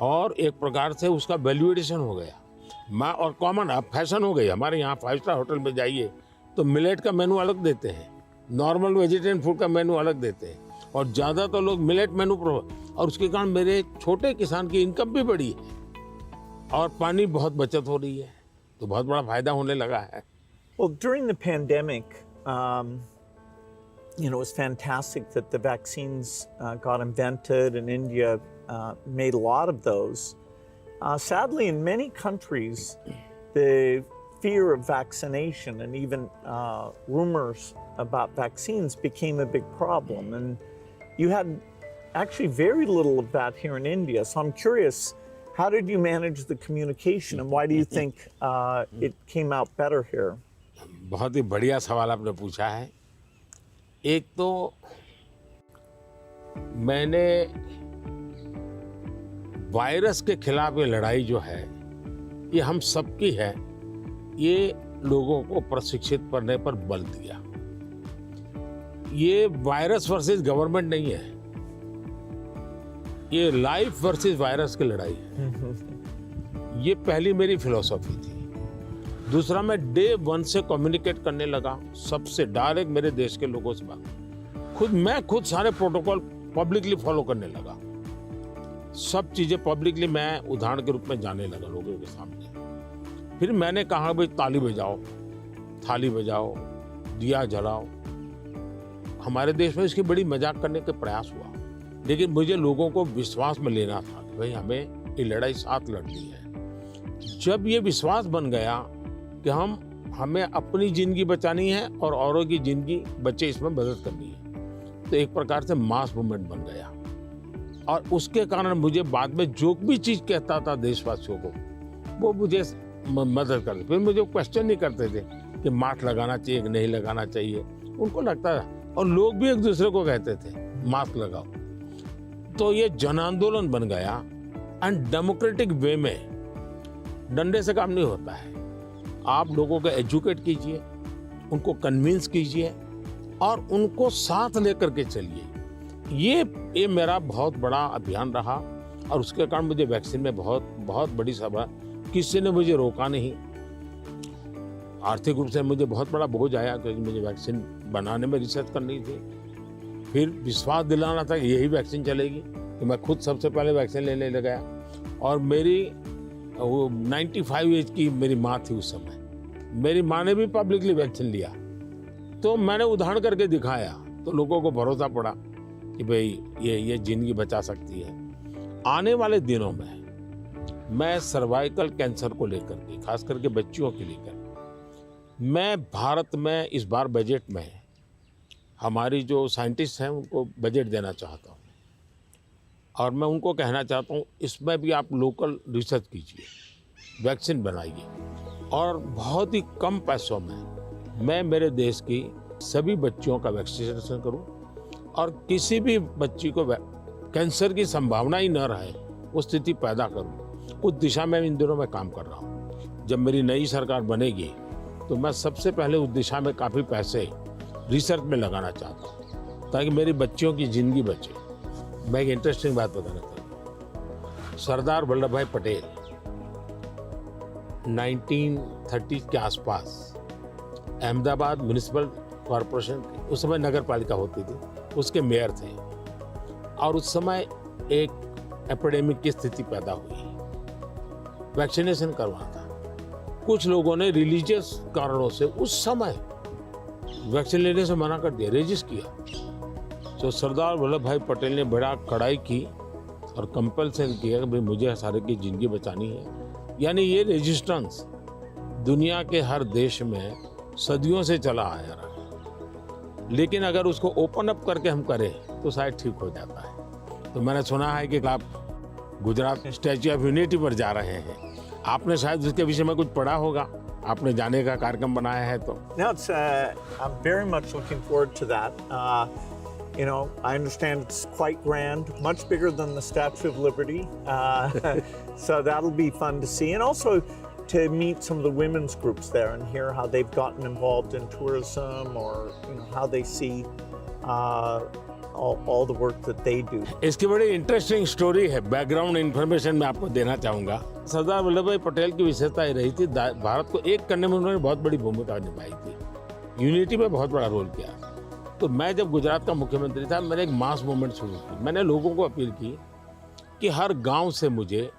[SPEAKER 3] और एक प्रकार से उसका वैल्यू एडिशन हो गया। मैं और कॉमन अब फैशन हो गई। हमारे यहाँ 5 स्टार होटल में जाइए तो मिलेट का मेनू अलग देते हैं, नॉर्मल वेजिटेरियन फूड का मेनू अलग देते हैं, और ज़्यादा तो लोग मिलेट मेनू और उसके कारण मेरे छोटे किसान की इनकम भी बढ़ी है और पानी बहुत बचत हो रही है, तो बहुत बड़ा फायदा होने लगा है।
[SPEAKER 2] Well, during the pandemic, you know, it was fantastic that the vaccines got invented, and India made a lot of those. Sadly, in many countries, the fear of vaccination and even rumors about vaccines became a big problem. And you had actually very little of that here in India. So I'm curious, how did you manage the communication, and why do you think it came out better here?
[SPEAKER 3] बहुत ही बढ़िया सवाल आपने पूछा है। एक तो मैंने वायरस के खिलाफ ये लड़ाई जो है ये हम सबकी है, ये लोगों को प्रशिक्षित करने पर बल दिया। ये वायरस वर्सेस गवर्नमेंट नहीं है, ये लाइफ वर्सेस वायरस की लड़ाई है। ये पहली मेरी फिलॉसफी थी। दूसरा, मैं डे 1 से कम्युनिकेट करने लगा सबसे डायरेक्ट, मेरे देश के लोगों से बात। मैं खुद सारे प्रोटोकॉल पब्लिकली फॉलो करने लगा। सब चीजें पब्लिकली मैं उदाहरण के रूप में जाने लगा लोगों के सामने। फिर मैंने कहा भाई ताली बजाओ, थाली बजाओ, दिया जलाओ। हमारे देश में इसकी बड़ी मजाक करने का प्रयास हुआ, लेकिन मुझे लोगों को विश्वास में लेना था कि भाई हमें ये लड़ाई साथ लड़नी है। जब ये विश्वास बन गया कि हमें अपनी जिंदगी बचानी है और औरों की जिंदगी बचे इसमें मदद करनी है, तो एक प्रकार से मास मूवमेंट बन गया। और उसके कारण मुझे बाद में जो भी चीज कहता था देशवासियों को, वो मुझे मदद करते। फिर मुझे क्वेश्चन नहीं करते थे कि मास्क लगाना चाहिए कि नहीं लगाना चाहिए, उनको लगता था। और लोग भी एक दूसरे को कहते थे मास्क लगाओ। तो ये जन आंदोलन बन गया। एंड डेमोक्रेटिक वे में डंडे से काम नहीं होता है। आप लोगों को एजुकेट कीजिए, उनको कन्विंस कीजिए और उनको साथ लेकर के चलिए। ये मेरा बहुत बड़ा अभियान रहा और उसके कारण मुझे वैक्सीन में बहुत बड़ी सभा, किसी ने मुझे रोका नहीं। आर्थिक रूप से मुझे बहुत बड़ा बोझ आया क्योंकि मुझे वैक्सीन बनाने में रिसर्च करनी थी। फिर विश्वास दिलाना था कि यही वैक्सीन चलेगी, तो मैं खुद सबसे पहले वैक्सीन लेने लग गया। और मेरी 95 एज की मेरी माँ थी उस समय। मेरी माँ ने भी पब्लिकली वैक्सीन लिया, तो मैंने उदाहरण करके दिखाया, तो लोगों को भरोसा पड़ा कि भाई ये जिंदगी बचा सकती है। आने वाले दिनों में मैं सर्वाइकल कैंसर को लेकर के, खास करके बच्चियों के लेकर, मैं भारत में इस बार बजट में हमारी जो साइंटिस्ट हैं उनको बजट देना चाहता हूँ। और मैं उनको कहना चाहता हूँ इसमें भी आप लोकल रिसर्च कीजिए, वैक्सीन बनाइए और बहुत ही कम पैसों में मैं मेरे देश की सभी बच्चियों का वैक्सीनेशन करूँ और किसी भी बच्ची को कैंसर की संभावना ही न रहे वो स्थिति पैदा करूँ। उस दिशा में इन दिनों मैं काम कर रहा हूँ। जब मेरी नई सरकार बनेगी तो मैं सबसे पहले उस दिशा में काफ़ी पैसे रिसर्च में लगाना चाहता हूँ ताकि मेरी बच्चियों की ज़िंदगी बचे। मैं एक इंटरेस्टिंग बात बताना चाहता हूँ। सरदार वल्लभ भाई पटेल 1930 के आसपास अहमदाबाद म्यूनिसिपल कॉरपोरेशन, उस समय नगर पालिका होती थी, उसके मेयर थे। और उस समय एक एपिडेमिक की स्थिति पैदा हुई, वैक्सीनेशन करवाना था। कुछ लोगों ने रिलीजियस कारणों से उस समय वैक्सीन लेने से मना कर दिया, रेजिस्ट किया। तो सरदार वल्लभ भाई पटेल ने बड़ा कड़ाई की और कंपल्सन किया कि भाई मुझे सारे की जिंदगी बचानी है। यानी ये रेजिस्टेंस दुनिया के हर देश में सदियों से चला आया रहा, लेकिन अगर उसको ओपन अप करके हम करें तो शायद ठीक हो जाता है। तो मैंने सुना है कि आप गुजरात स्टैच्यू ऑफ यूनिटी पर जा रहे हैं, आपने शायद उसके विषय में कुछ पढ़ा होगा, आपने जाने का कार्यक्रम बनाया है तो।
[SPEAKER 2] No, it's, I'm very much looking forward to that. You know, I understand it's quite grand, much bigger than the Statue of Liberty. So that'll be fun to see. And also to meet some of the women's groups there and hear how they've gotten involved in tourism or, you know, how they see all the work that they do.
[SPEAKER 3] इसकी बड़ी इंटरेस्टिंग स्टोरी है, बैकग्राउंड इन्फॉर्मेशन मैं आपको देना चाहूँगा। सरदार वल्लभ भाई पटेल की विशेषता ये रही थी, भारत को एक करने में उन्होंने बहुत बड़ी भूमिका निभाई थी, यूनिटी में बहुत बड़ा रोल किया। तो मैं जब गुजरात का मुख्यमंत्री था, मैंने एक मास मूवमेंट शुरू की। मैंने लोगों को अपील की कि हर गांव से मुझे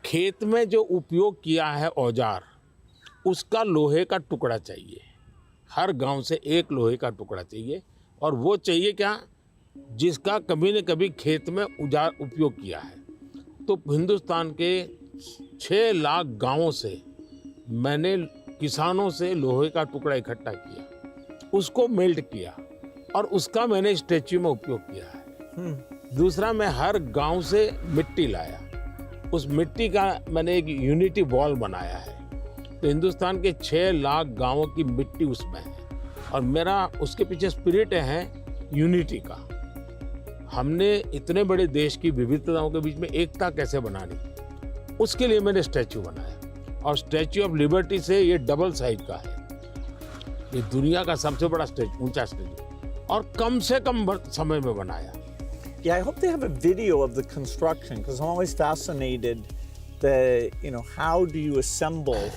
[SPEAKER 3] खेत में जो उपयोग किया है औजार, उसका लोहे का टुकड़ा चाहिए। हर गांव से एक लोहे का टुकड़ा चाहिए, और वो चाहिए क्या, जिसका कभी न कभी खेत में औजार उपयोग किया है। तो हिंदुस्तान के 6 लाख गांवों से मैंने किसानों से लोहे का टुकड़ा इकट्ठा किया, उसको मेल्ट किया और उसका मैंने स्टैच्यू में उपयोग किया है। दूसरा, मैं हर गांव से मिट्टी लाया, उस मिट्टी का मैंने एक यूनिटी वॉल बनाया है। तो हिंदुस्तान के 6 लाख गांवों की मिट्टी उसमें है, और मेरा उसके पीछे स्पिरिट है यूनिटी का। हमने इतने बड़े देश की विविधताओं के बीच में एकता कैसे बनानी, उसके लिए मैंने स्टैच्यू बनाया। और स्टैच्यू ऑफ लिबर्टी से ये डबल साइज का है, ये दुनिया का सबसे बड़ा ऊंचा स्टैच्यू, और कम से कम समय में बनाया।
[SPEAKER 2] Yeah, I hope they have a video of the construction because I'm always fascinated how do you assemble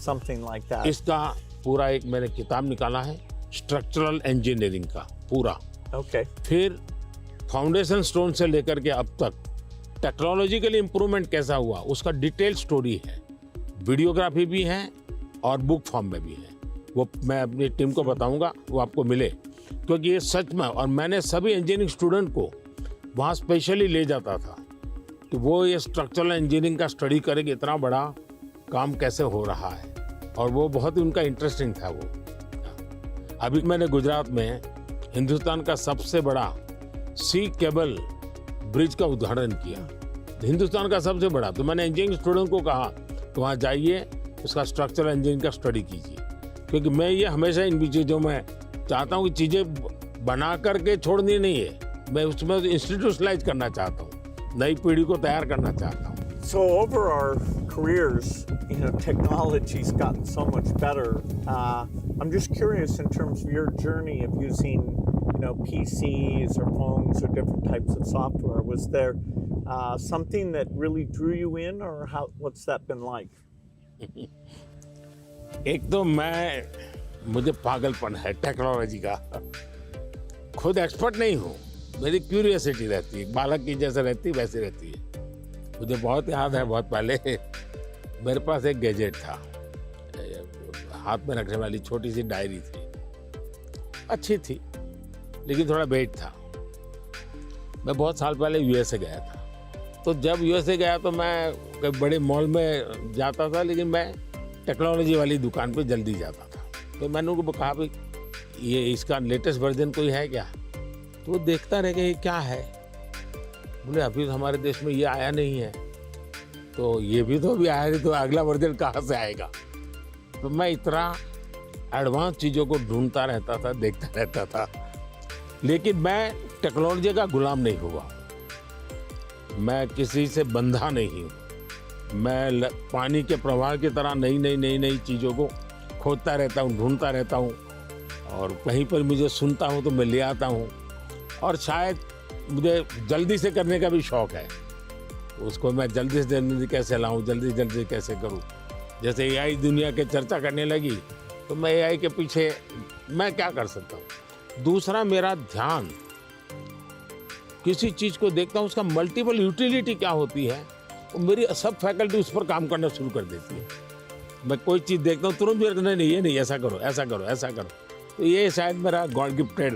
[SPEAKER 2] something like that?
[SPEAKER 3] इसका पूरा एक मैंने किताब निकाला है स्ट्रक्चरल इंजीनियरिंग का पूरा।
[SPEAKER 2] Okay.
[SPEAKER 3] फिर फाउंडेशन स्टोन से लेकर के अब तक टेक्नोलॉजिकल इम्प्रूवमेंट कैसा हुआ उसका डिटेल स्टोरी है, वीडियोग्राफी भी है और बुक फॉर्म में भी है। वो मैं अपनी टीम को बताऊंगा, वो आपको मिले, क्योंकि ये सच में, और मैंने सभी इंजीनियरिंग स्टूडेंट को वहाँ स्पेशली ले जाता था कि वो ये स्ट्रक्चरल इंजीनियरिंग का स्टडी करेंगे, इतना बड़ा काम कैसे हो रहा है, और वो बहुत ही उनका इंटरेस्टिंग था। वो अभी मैंने गुजरात में हिंदुस्तान का सबसे बड़ा सी केबल ब्रिज का उद्घाटन किया, हिंदुस्तान का सबसे बड़ा। तो मैंने इंजीनियरिंग स्टूडेंट को कहा तो वहाँ जाइए, उसका स्ट्रक्चरल इंजीनियरिंग का स्टडी कीजिए, क्योंकि मैं ये हमेशा इन चीज़ों में चाहता हूँ कि चीज़ें बना करके छोड़नी नहीं है, मैं उसमें इंस्टीट्यूशनलाइज करना चाहता हूँ, नई पीढ़ी को तैयार करना चाहता हूँ।
[SPEAKER 2] So over our careers, technology's gotten so much better. I'm just curious in terms of your journey of using, PCs or phones or different types of software. Was there something that really drew you in, or what's that been like?
[SPEAKER 3] एक तो मुझे पागलपन है टेक्नोलॉजी का, खुद एक्सपर्ट नहीं हूँ, मेरी क्यूरियोसिटी रहती है, बालक की जैसे रहती वैसे रहती है। मुझे बहुत याद है, बहुत पहले मेरे पास एक गैजेट था, हाथ में रखने वाली छोटी सी डायरी थी, अच्छी थी लेकिन थोड़ा वेट था। मैं बहुत साल पहले यूएसए गया था, तो जब यूएसए गया तो मैं कई बड़े मॉल में जाता था, लेकिन मैं टेक्नोलॉजी वाली दुकान पे जल्दी जाता था। तो मैंने उनको कहा भाई ये इसका लेटेस्ट वर्जन कोई है क्या? तो वो देखता रह गया ये क्या है, बोले अभी तो हमारे देश में ये आया नहीं है, तो ये भी तो अभी आया नहीं, तो अगला वर्जन कहाँ से आएगा? तो मैं इतना एडवांस चीज़ों को ढूंढता रहता था, देखता रहता था, लेकिन मैं टेक्नोलॉजी का गुलाम नहीं हुआ, मैं किसी से बंधा नहीं हूँ। मैं पानी के प्रवाह की तरह नई चीज़ों को खोजता रहता हूँ, ढूंढता रहता हूँ, और कहीं पर मुझे सुनता हूँ तो मैं ले आता हूँ, और शायद मुझे जल्दी से करने का भी शौक़ है, उसको मैं जल्दी से जल्दी कैसे लाऊं, जल्दी कैसे करूं। जैसे एआई दुनिया के चर्चा करने लगी तो मैं एआई के पीछे मैं क्या कर सकता हूं। दूसरा, मेरा ध्यान किसी चीज़ को देखता हूं, उसका मल्टीपल यूटिलिटी क्या होती है, और मेरी सब फैकल्टी उस पर काम करना शुरू कर देती है। मैं कोई चीज़ देखता हूँ तुरंत मेरे नहीं ये नहीं, ऐसा करो ऐसा करो ऐसा करो। तो ये शायद मेरा गॉड गिफ्टेड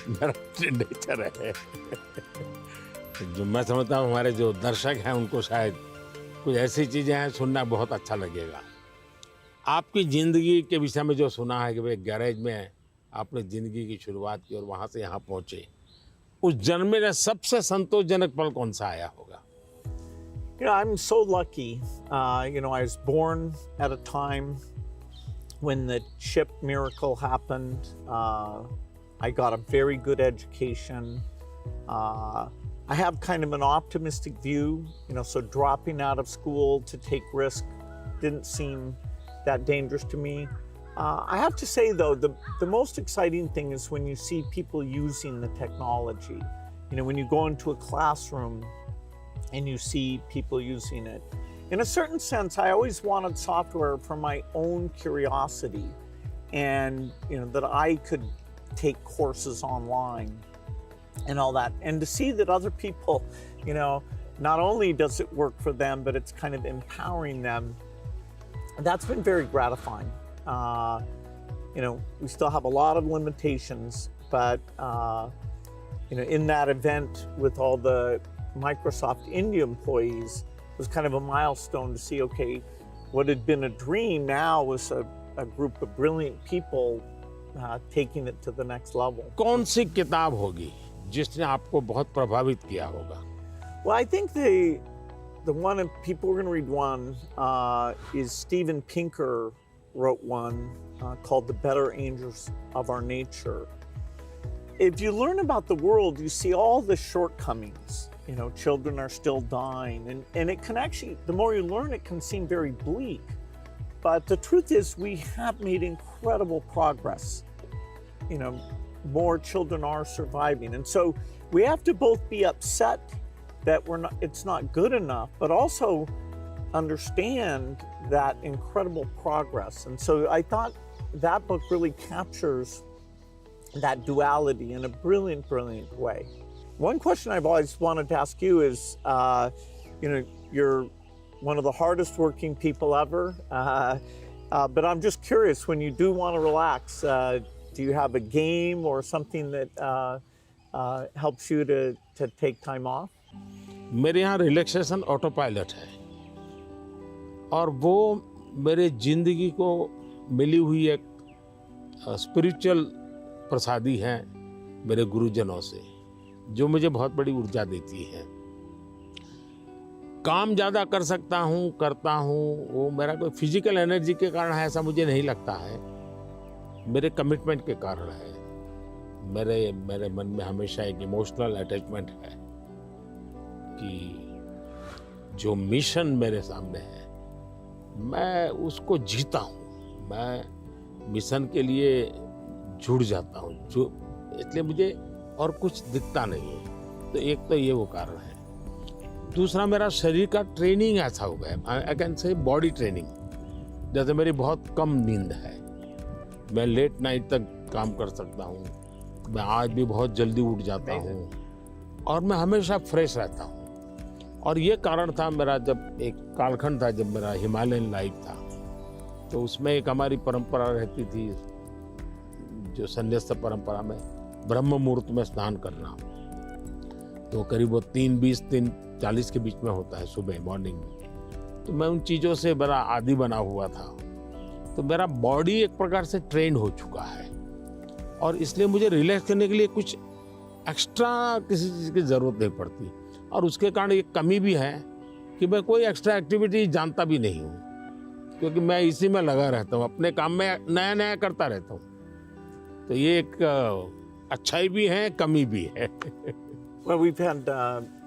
[SPEAKER 3] मेरा नेचर है। जो मैं समझता हूँ हमारे जो दर्शक हैं उनको शायद कुछ ऐसी चीज़ें हैं सुनना बहुत अच्छा लगेगा। आपकी ज़िंदगी के विषय में जो सुना है कि भाई गैरेज में आपने ज़िंदगी की शुरुआत की और वहाँ से यहाँ पहुँचे, उस जन्म में सबसे संतोषजनक पल कौन सा आया होगा?
[SPEAKER 2] I'm so lucky. I was born at a time when the chip miracle happened. I got a very good education. I have kind of an optimistic view, so dropping out of school to take risk didn't seem that dangerous to me. I have to say, though, the most exciting thing is when you see people using the technology. When you go into a classroom and you see people using it. In a certain sense, I always wanted software for my own curiosity, and that I could take courses online and all that, and to see that other people, not only does it work for them, but it's kind of empowering them. That's been very gratifying. We still have a lot of limitations, but in that event with all the Microsoft India employees, it was kind of a milestone to see, okay, what had been a dream now was a group of brilliant people taking it to the next level.
[SPEAKER 3] कौन सी किताब होगी जिसने आपको बहुत प्रभावित किया होगा?
[SPEAKER 2] Well, I think the one, and people are going to read one, is Steven Pinker wrote one called The Better Angels of Our Nature. If you learn about the world, you see all the shortcomings. Children are still dying, and it can actually, the more you learn, it can seem very bleak. But the truth is, we have made incredible progress. more children are surviving. And so we have to both be upset that it's not good enough, but also understand that incredible progress. And so I thought that book really captures that duality in a brilliant, brilliant way. One question I've always wanted to ask you is, you're one of the hardest working people ever, but I'm just curious, when you do want to relax, do you have a game or something that helps you to take time off?
[SPEAKER 3] मेरे यहाँ रिलैक्सेशन ऑटो पायलट है और वो मेरे जिंदगी को मिली हुई एक स्पिरिचुअल प्रसादी है मेरे गुरुजनों से, जो मुझे बहुत बड़ी ऊर्जा देती है। काम ज़्यादा कर सकता हूँ, करता हूँ, वो मेरा कोई फिजिकल एनर्जी के कारण है ऐसा मुझे नहीं लगता है, मेरे कमिटमेंट के कारण है। मेरे मन में हमेशा एक इमोशनल अटैचमेंट है कि जो मिशन मेरे सामने है मैं उसको जीता हूँ, मैं मिशन के लिए जुड़ जाता हूँ, जो इसलिए मुझे और कुछ दिखता नहीं है। तो एक तो ये वो कारण है। दूसरा, मेरा शरीर का ट्रेनिंग ऐसा हो गया, I can say body training. जैसे मेरी बहुत कम नींद है, मैं लेट नाइट तक काम कर सकता हूँ, मैं आज भी बहुत जल्दी उठ जाता हूँ और मैं हमेशा फ्रेश रहता हूँ। और ये कारण था मेरा, जब एक कालखंड था जब मेरा हिमालयन लाइफ था, तो उसमें एक हमारी परंपरा रहती थी, जो संन्यास्त परंपरा में ब्रह्म मुहूर्त में स्नान करना, तो करीब वो 3:20 3:40 के बीच में होता है सुबह मॉर्निंग में। तो मैं उन चीज़ों से बड़ा आदी बना हुआ था, तो मेरा बॉडी एक प्रकार से ट्रेंड हो चुका है और इसलिए मुझे रिलैक्स करने के लिए कुछ एक्स्ट्रा किसी चीज़ की ज़रूरत नहीं पड़ती। और उसके कारण एक कमी भी है कि मैं कोई एक्स्ट्रा एक्टिविटी जानता भी नहीं हूँ, क्योंकि मैं इसी में लगा रहता हूँ, अपने काम में नया नया करता रहता हूँ। तो ये एक अच्छाई भी है, कमी भी है।
[SPEAKER 2] Well, we've had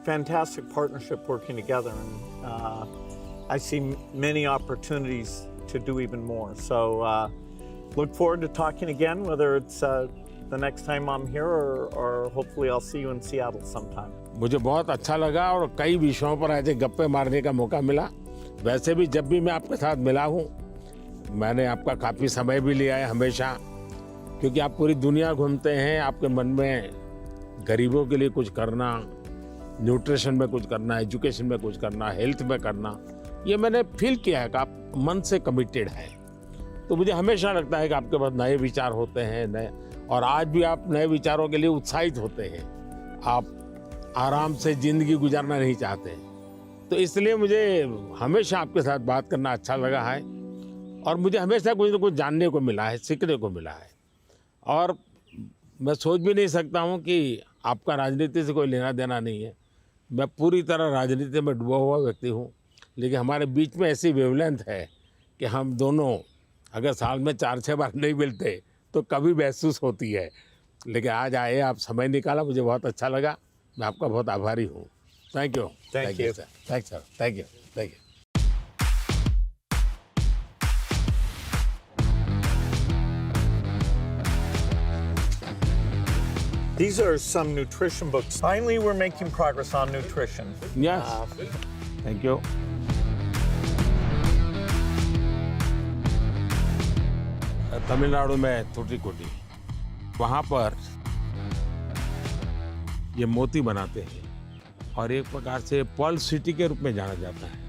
[SPEAKER 2] fantastic partnership working together, and I see many opportunities to do even more. So look forward to talking again, whether it's the next time I'm here or hopefully I'll see you in Seattle sometime.
[SPEAKER 3] मुझे बहुत अच्छा लगा और कई विषयों पर ऐसे गप्पे मारने का मौका मिला। वैसे भी जब भी मैं आपके साथ मिला हूँ, मैंने आपका काफ़ी समय भी लिया है हमेशा, क्योंकि आप पूरी दुनिया घूमते हैं, आपके मन में गरीबों के लिए कुछ करना, न्यूट्रिशन में कुछ करना, एजुकेशन में कुछ करना, हेल्थ में करना, ये मैंने फील किया है कि आप मन से कमिटेड हैं। तो मुझे हमेशा लगता है कि आपके पास नए विचार होते हैं, नए, और आज भी आप नए विचारों के लिए उत्साहित होते हैं। आप आराम से ज़िंदगी गुजारना नहीं चाहते, तो इसलिए मुझे हमेशा आपके साथ बात करना अच्छा लगा है और मुझे हमेशा कुछ न कुछ जानने को मिला है, सीखने को मिला है। और मैं सोच भी नहीं सकता हूँ कि आपका राजनीति से कोई लेना देना नहीं है, मैं पूरी तरह राजनीति में डूबा हुआ व्यक्ति हूँ, लेकिन हमारे बीच में ऐसी वेवलेंथ है कि हम दोनों अगर साल में 4-6 बार नहीं मिलते तो कभी महसूस होती है। लेकिन आज आए, आप समय निकाला, मुझे बहुत अच्छा लगा, मैं आपका बहुत आभारी हूँ। Thank you.
[SPEAKER 2] Thank you.
[SPEAKER 3] Sir. Thank sir. Thank you. Thank you.
[SPEAKER 2] These are some nutrition books. Finally, we're making progress on nutrition.
[SPEAKER 3] Yes, thank you. Tamil Nadu में तुटिकोटी, वहाँ पर ये मोती बनाते हैं और एक प्रकार से पर्ल सिटी के रूप में जाना जाता है।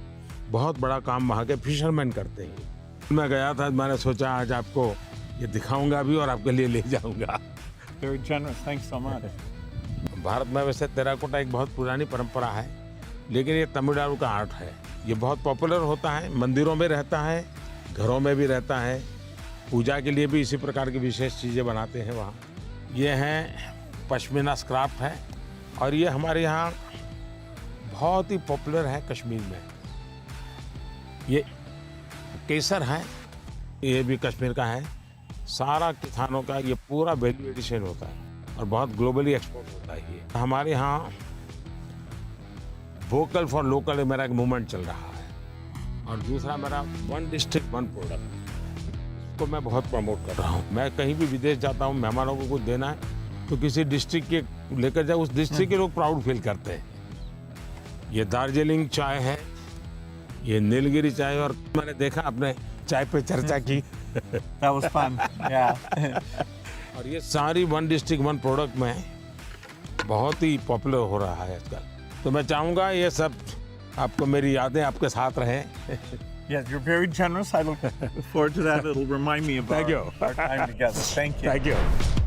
[SPEAKER 3] बहुत बड़ा काम वहाँ के फिशरमैन करते हैं। मैं गया था, मैंने सोचा आज आपको ये दिखाऊंगा भी और आपके लिए ले जाऊंगा।
[SPEAKER 2] Very generous. Thanks so much.
[SPEAKER 3] Bharat में वैसे टेराकोटा एक बहुत पुरानी परंपरा है, लेकिन ये तमिलनाडु का आर्ट है। ये बहुत पॉपुलर होता है, मंदिरों में रहता है, घरों में भी रहता है, पूजा के लिए भी इसी प्रकार की विशेष चीज़ें बनाते हैं वहाँ। ये हैं पश्मीना स्क्राफ्ट है और ये हमारे यहाँ बहुत ही पॉपुलर है कश्मीर में। ये केसर है, ये भी कश्मीर का है। सारा किसानों का ये पूरा वैल्यू एडिशन होता है और बहुत ग्लोबली एक्सपोर्ट होता है। ये हमारे यहाँ वोकल फॉर लोकल मेरा एक मूवमेंट चल रहा है और दूसरा मेरा 1 डिस्ट्रिक्ट 1 प्रोडक्ट। को मैं बहुत प्रमोट कर रहा हूँ। मैं कहीं भी विदेश जाता हूँ, मेहमानों को कुछ देना है तो किसी डिस्ट्रिक्ट के लेकर जाए, उस डिस्ट्रिक्ट के लोग प्राउड फील करते हैं। ये दार्जिलिंग चाय है, ये नीलगिरी चाय, और मैंने देखा आपने चाय पे चर्चा की।
[SPEAKER 2] That was fun. Yeah.
[SPEAKER 3] और ये सारी वन डिस्ट्रिक्ट वन प्रोडक्ट में बहुत ही पॉपुलर हो रहा है आजकल। तो मैं चाहूँगा ये सब आपको, मेरी यादें आपके साथ रहें।
[SPEAKER 2] Yes, you're very generous. I look forward to that. It'll remind me of
[SPEAKER 3] Thank you.
[SPEAKER 2] our time together. Thank you.
[SPEAKER 3] Thank you.